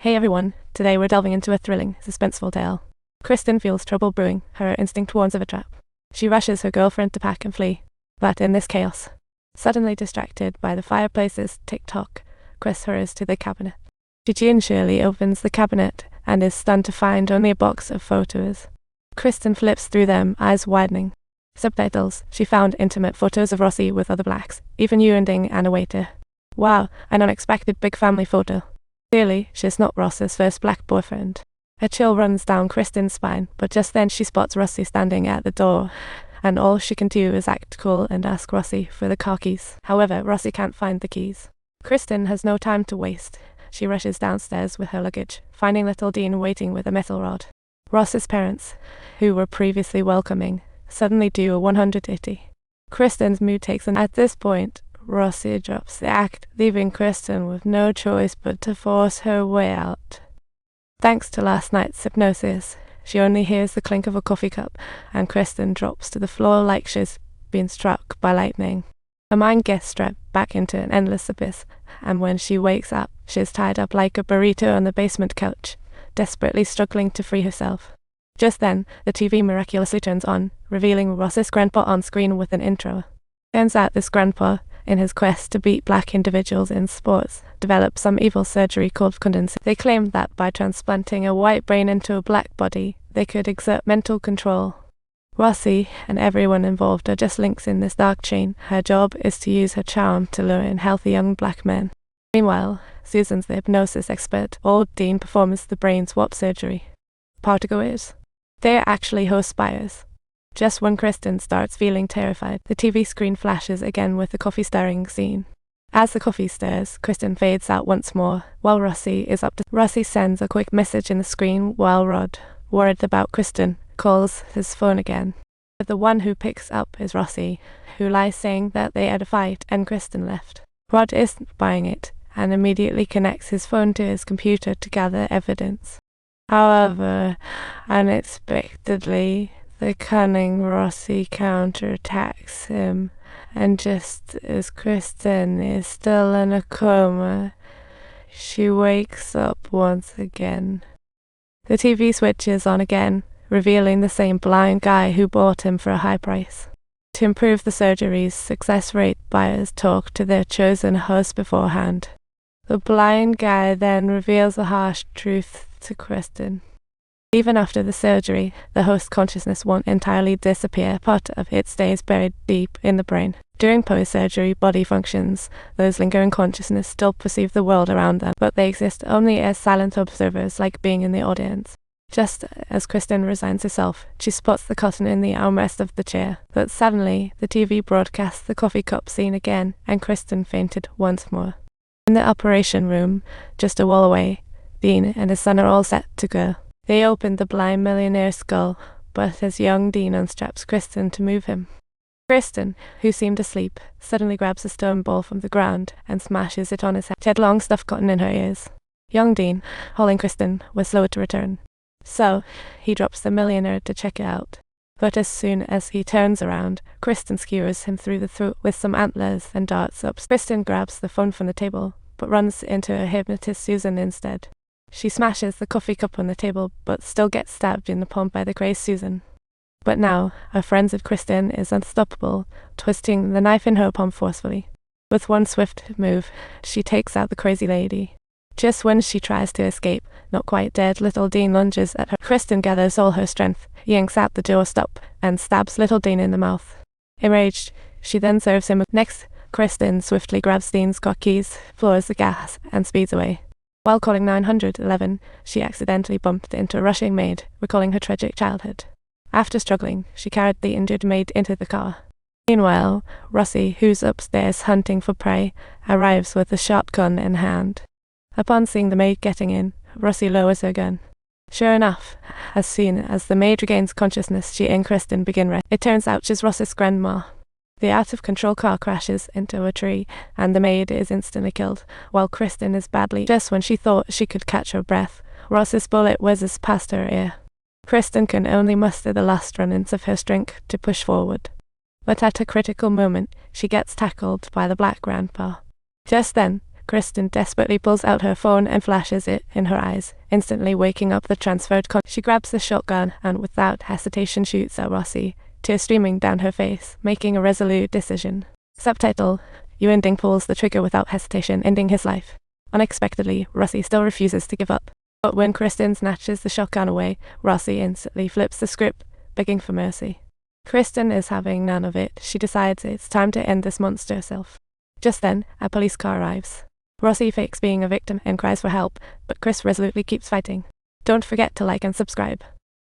Hey everyone, today we're delving into a thrilling, suspenseful tale. Kristen feels trouble brewing, her instinct warns of a trap. She rushes her girlfriend to pack and flee, but in this chaos, suddenly distracted by the fireplace's tick-tock, Chris hurries to the cabinet. She gingerly opens the cabinet and is stunned to find only a box of photos. Kristen flips through them, eyes widening. Subtitles: she found intimate photos of Rossi with other blacks, even you ending and a waiter. Wow, an unexpected big family photo. Clearly, she's not Ross's first black boyfriend. A chill runs down Kristen's spine, but just then she spots Rossi standing at the door, and all she can do is act cool and ask Rossi for the car keys. However, Rossi can't find the keys. Kristen has no time to waste. She rushes downstairs with her luggage, finding little Dean waiting with a metal rod. Ross's parents, who were previously welcoming, suddenly do a 180. Kristen's mood takes an. At this point, Rossi drops the act, leaving Kristen with no choice but to force her way out. Thanks to last night's hypnosis, she only hears the clink of a coffee cup, and Kristen drops to the floor like she's been struck by lightning. Her mind gets strapped back into an endless abyss, and when she wakes up, she's tied up like a burrito on the basement couch, desperately struggling to free herself. Just then, the TV miraculously turns on, revealing Ross's grandpa on screen with an intro. Turns out this grandpa, in his quest to beat black individuals in sports, developed some evil surgery called condensation. They claimed that by transplanting a white brain into a black body, they could exert mental control. Rossi and everyone involved are just links in this dark chain. Her job is to use her charm to lure in healthy young black men. Meanwhile, Susan's the hypnosis expert. Old Dean performs the brain swap surgery. Partygoers? They're actually host buyers. Just when Kristen starts feeling terrified, the TV screen flashes again with the coffee stirring scene. As the coffee stirs, Kristen fades out once more, while Rossi is up to. Rossi sends a quick message in the screen while Rod, worried about Kristen, calls his phone again. But the one who picks up is Rossi, who lies saying that they had a fight and Kristen left. Rod isn't buying it, and immediately connects his phone to his computer to gather evidence. However, unexpectedly, the cunning Rossi counterattacks him, and just as Kristen is still in a coma, she wakes up once again. The TV switches on again, revealing the same blind guy who bought him for a high price. To improve the surgery's success rate, buyers talk to their chosen host beforehand. The blind guy then reveals the harsh truth to Kristen. Even after the surgery, the host's consciousness won't entirely disappear. Part of it stays buried deep in the brain. During post-surgery body functions, those lingering consciousness still perceive the world around them, but they exist only as silent observers, like being in the audience. Just as Kristen resigns herself, she spots the cotton in the armrest of the chair. But suddenly, the TV broadcasts the coffee cup scene again, and Kristen fainted once more. In the operation room, just a wall away, Dean and his son are all set to go. They open the blind millionaire's skull, but as young Dean unstraps Kristen to move him. Kristen, who seemed asleep, suddenly grabs a stone ball from the ground and smashes it on his head. She had long stuffed cotton in her ears. Young Dean, hauling Kristen, was slow to return. So, he drops the millionaire to check it out. But as soon as he turns around, Kristen skewers him through the throat with some antlers and darts up. Kristen grabs the phone from the table, but runs into her hypnotist Susan instead. She smashes the coffee cup on the table, but still gets stabbed in the palm by the crazed Susan. But now, our frenzied Kristen is unstoppable, twisting the knife in her palm forcefully. With one swift move, she takes out the crazy lady. Just when she tries to escape, not quite dead, little Dean lunges at her. Kristen gathers all her strength, yanks out the doorstop, and stabs little Dean in the mouth. Enraged, she then serves him. Next, Kristen swiftly grabs Dean's car keys, floors the gas, and speeds away. While calling 911, she accidentally bumped into a rushing maid, recalling her tragic childhood. After struggling, she carried the injured maid into the car. Meanwhile, Rossi, who's upstairs hunting for prey, arrives with a shotgun in hand. Upon seeing the maid getting in, Rossi lowers her gun. Sure enough, as soon as the maid regains consciousness, she and Kristen begin wrestling. It turns out she's Ross's grandma. The out-of-control car crashes into a tree, and the maid is instantly killed, while Kristen is badly. Just when she thought she could catch her breath, Ross's bullet whizzes past her ear. Kristen can only muster the last remnants of her strength to push forward. But at a critical moment, she gets tackled by the black grandpa. Just then, Kristen desperately pulls out her phone and flashes it in her eyes, instantly waking up the transferred con. She grabs the shotgun and without hesitation shoots at Rossi, tears streaming down her face, making a resolute decision. Subtitle: Yuan Ding pulls the trigger without hesitation, ending his life. Unexpectedly, Rossi still refuses to give up. But when Kristen snatches the shotgun away, Rossi instantly flips the script, begging for mercy. Kristen is having none of it. She decides it's time to end this monster herself. Just then, a police car arrives. Rossi fakes being a victim and cries for help, but Chris resolutely keeps fighting. Don't forget to like and subscribe.